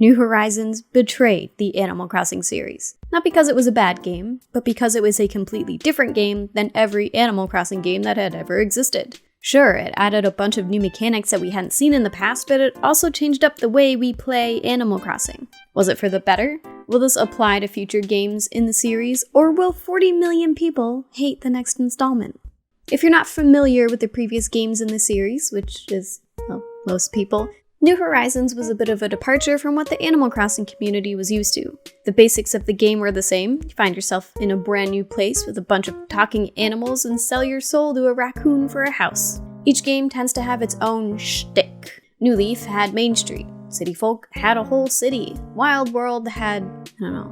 New Horizons betrayed the Animal Crossing series. Not because it was a bad game, but because it was a completely different game than every Animal Crossing game that had ever existed. Sure, it added a bunch of new mechanics that we hadn't seen in the past, but it also changed up the way we play Animal Crossing. Was it for the better? Will this apply to future games in the series, or will 40 million people hate the next installment? If you're not familiar with the previous games in the series, which is, well, most people, New Horizons was a bit of a departure from what the Animal Crossing community was used to. The basics of the game were the same. You find yourself in a brand new place with a bunch of talking animals and sell your soul to a raccoon for a house. Each game tends to have its own shtick. New Leaf had Main Street. City Folk had a whole city. Wild World had,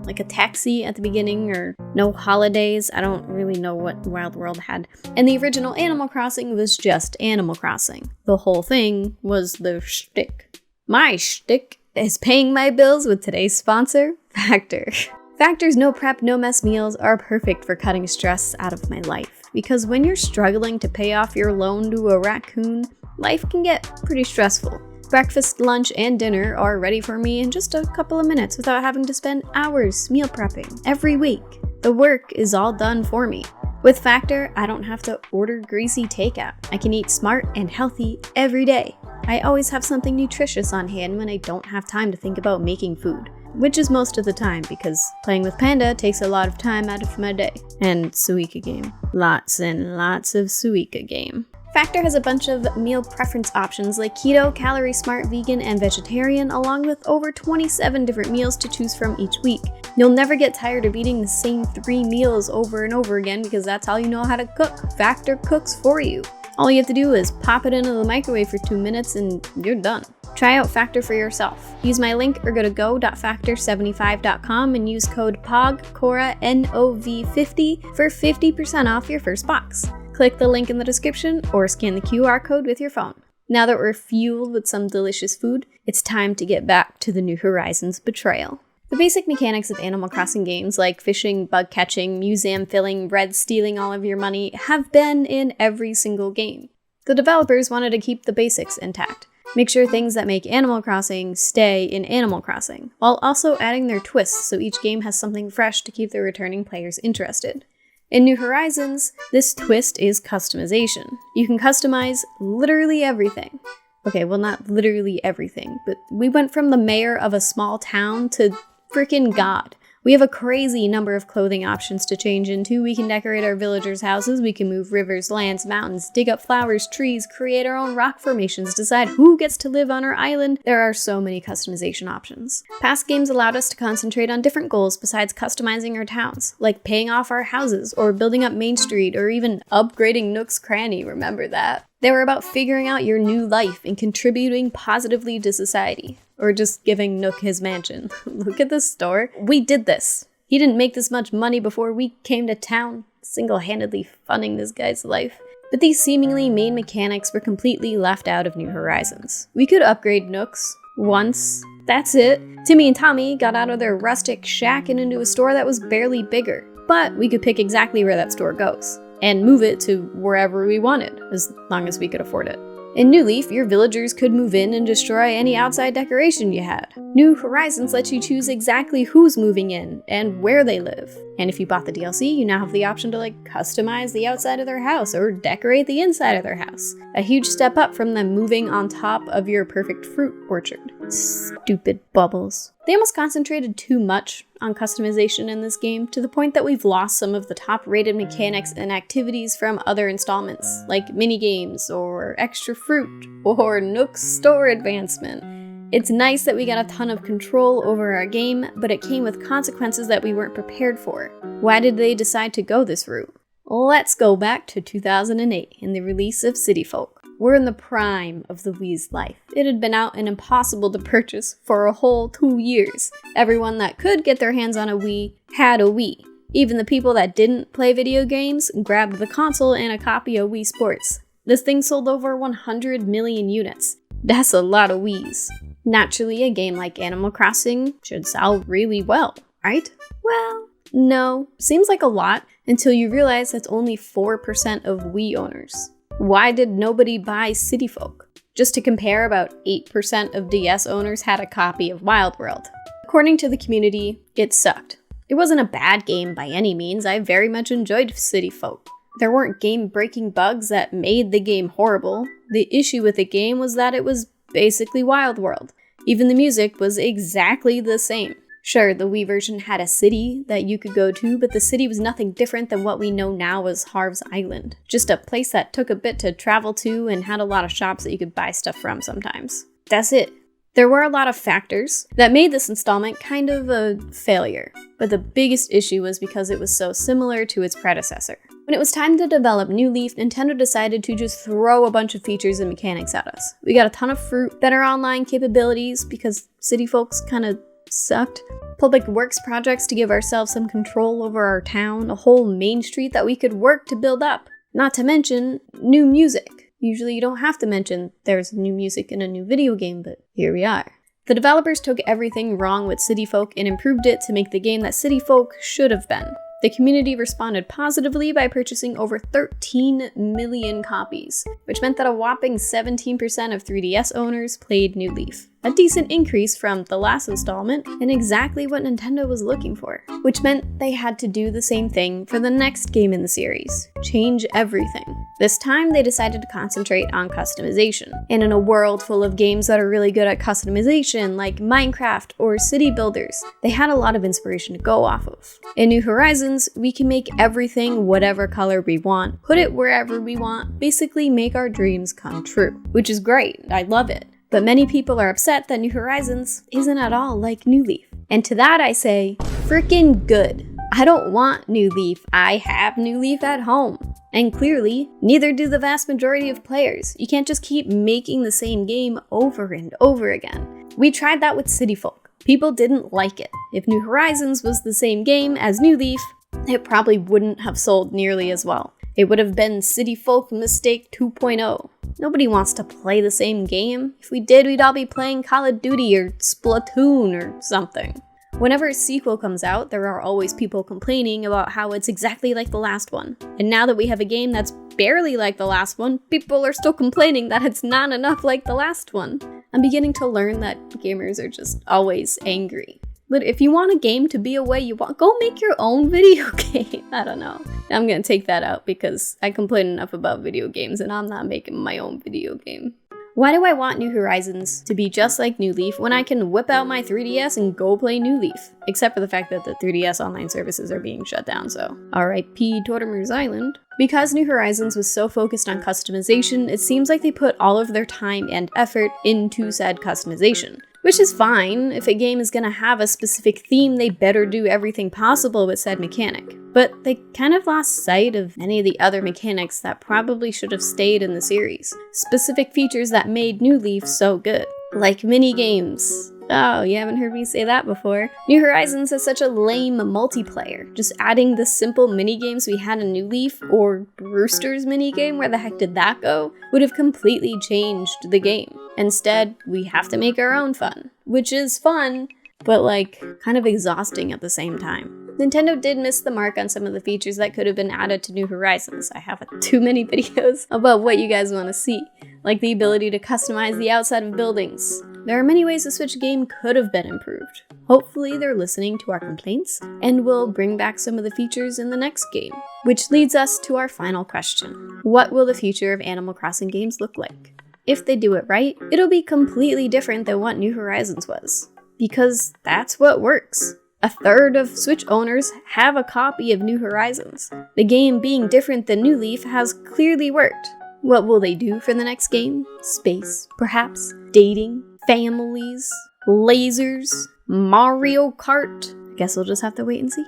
like a taxi at the beginning, or no holidays. I don't really know what Wild World had. And the original Animal Crossing was just Animal Crossing. The whole thing was the shtick. My shtick is paying my bills with today's sponsor, Factor. Factor's no prep, no mess meals are perfect for cutting stress out of my life. Because when you're struggling to pay off your loan to a raccoon, life can get pretty stressful. Breakfast, lunch, and dinner are ready for me in just a couple of minutes without having to spend hours meal prepping every week. The work is all done for me. With Factor, I don't have to order greasy takeout. I can eat smart and healthy every day. I always have something nutritious on hand when I don't have time to think about making food, which is most of the time because playing with Panda takes a lot of time out of my day. And Suika game. Lots and lots of Suika game. Factor has a bunch of meal preference options like keto, calorie smart, vegan, and vegetarian, along with over 27 different meals to choose from each week. You'll never get tired of eating the same 3 meals over and over again because that's all you know how to cook. Factor cooks for you. All you have to do is pop it into the microwave for 2 minutes and you're done. Try out Factor for yourself. Use my link or go to go.factor75.com and use code POG, NOV50 for 50% off your first box. Click the link in the description or scan the QR code with your phone. Now that we're fueled with some delicious food, it's time to get back to the New Horizons betrayal. The basic mechanics of Animal Crossing games like fishing, bug catching, museum filling, bread stealing all of your money have been in every single game. The developers wanted to keep the basics intact. Make sure things that make Animal Crossing stay in Animal Crossing, while also adding their twists so each game has something fresh to keep their returning players interested. In New Horizons, this twist is customization. You can customize literally everything. Okay, well, not literally everything, but we went from the mayor of a small town to freaking God. We have a crazy number of clothing options to change into. We can decorate our villagers' houses, we can move rivers, lands, mountains, dig up flowers, trees, create our own rock formations, decide who gets to live on our island. There are so many customization options. Past games allowed us to concentrate on different goals besides customizing our towns, like paying off our houses, or building up Main Street, or even upgrading Nook's Cranny, remember that? They were about figuring out your new life and contributing positively to society. Or just giving Nook his mansion. Look at this store. We did this. He didn't make this much money before we came to town, single-handedly funding this guy's life. But these seemingly main mechanics were completely left out of New Horizons. We could upgrade Nooks once. That's it. Timmy and Tommy got out of their rustic shack and into a store that was barely bigger. But we could pick exactly where that store goes and move it to wherever we wanted, as long as we could afford it. In New Leaf, your villagers could move in and destroy any outside decoration you had. New Horizons lets you choose exactly who's moving in and where they live. And if you bought the DLC, you now have the option to customize the outside of their house or decorate the inside of their house. A huge step up from them moving on top of your perfect fruit orchard. Stupid bubbles. They almost concentrated too much on customization in this game to the point that we've lost some of the top-rated mechanics and activities from other installments, like minigames or extra fruit or Nook's store advancement. It's nice that we got a ton of control over our game, but it came with consequences that we weren't prepared for. Why did they decide to go this route? Let's go back to 2008 and the release of City Folk. We're in the prime of the Wii's life. It had been out and impossible to purchase for a whole 2 years. Everyone that could get their hands on a Wii had a Wii. Even the people that didn't play video games grabbed the console and a copy of Wii Sports. This thing sold over 100 million units. That's a lot of Wiis. Naturally, a game like Animal Crossing should sell really well, right? Well, no. Seems like a lot until you realize that's only 4% of Wii owners. Why did nobody buy City Folk? Just to compare, about 8% of DS owners had a copy of Wild World. According to the community, it sucked. It wasn't a bad game by any means. I very much enjoyed City Folk. There weren't game-breaking bugs that made the game horrible. The issue with the game was that it was basically Wild World. Even the music was exactly the same. Sure, the Wii version had a city that you could go to, but the city was nothing different than what we know now as Harv's Island. Just a place that took a bit to travel to and had a lot of shops that you could buy stuff from sometimes. That's it. There were a lot of factors that made this installment kind of a failure, but the biggest issue was because it was so similar to its predecessor. When it was time to develop New Leaf, Nintendo decided to just throw a bunch of features and mechanics at us. We got a ton of fruit, better online capabilities because City Folks kinda sucked, public works projects to give ourselves some control over our town, a whole main street that we could work to build up, not to mention new music. Usually you don't have to mention there's new music in a new video game, but here we are. The developers took everything wrong with City Folk and improved it to make the game that City Folk should have been. The community responded positively by purchasing over 13 million copies, which meant that a whopping 17% of 3DS owners played New Leaf. A decent increase from the last installment, and exactly what Nintendo was looking for. Which meant they had to do the same thing for the next game in the series. Change everything. This time, they decided to concentrate on customization. And in a world full of games that are really good at customization, like Minecraft or City Builders, they had a lot of inspiration to go off of. In New Horizons, we can make everything whatever color we want, put it wherever we want, basically make our dreams come true. Which is great, I love it. But many people are upset that New Horizons isn't at all like New Leaf. And to that I say, frickin' good. I don't want New Leaf, I have New Leaf at home. And clearly, neither do the vast majority of players. You can't just keep making the same game over and over again. We tried that with City Folk. People didn't like it. If New Horizons was the same game as New Leaf, it probably wouldn't have sold nearly as well. It would have been City Folk Mistake 2.0. Nobody wants to play the same game. If we did, we'd all be playing Call of Duty or Splatoon or something. Whenever a sequel comes out, there are always people complaining about how it's exactly like the last one. And now that we have a game that's barely like the last one, people are still complaining that it's not enough like the last one. I'm beginning to learn that gamers are just always angry. But if you want a game to be a way you want, go make your own video game. I don't know. I'm gonna take that out because I complain enough about video games and I'm not making my own video game. Why do I want New Horizons to be just like New Leaf when I can whip out my 3DS and go play New Leaf? Except for the fact that the 3DS online services are being shut down, so RIP Tortimer's Island. Because New Horizons was so focused on customization, it seems like they put all of their time and effort into said customization. Which is fine. If a game is gonna have a specific theme, they better do everything possible with said mechanic. But they kind of lost sight of many of the other mechanics that probably should have stayed in the series. Specific features that made New Leaf so good. Like mini-games. Oh, you haven't heard me say that before. New Horizons has such a lame multiplayer. Just adding the simple mini-games we had in New Leaf, or Brewster's minigame, where the heck did that go, would have completely changed the game. Instead, we have to make our own fun. Which is fun, but like, kind of exhausting at the same time. Nintendo did miss the mark on some of the features that could have been added to New Horizons. I have too many videos about what you guys want to see, like the ability to customize the outside of buildings. There are many ways the Switch game could have been improved. Hopefully they're listening to our complaints and will bring back some of the features in the next game. Which leads us to our final question. What will the future of Animal Crossing games look like? If they do it right, it'll be completely different than what New Horizons was. Because that's what works. A third of Switch owners have a copy of New Horizons. The game being different than New Leaf has clearly worked. What will they do for the next game? Space, perhaps? Dating? Families? Lasers? Mario Kart? I guess we'll just have to wait and see.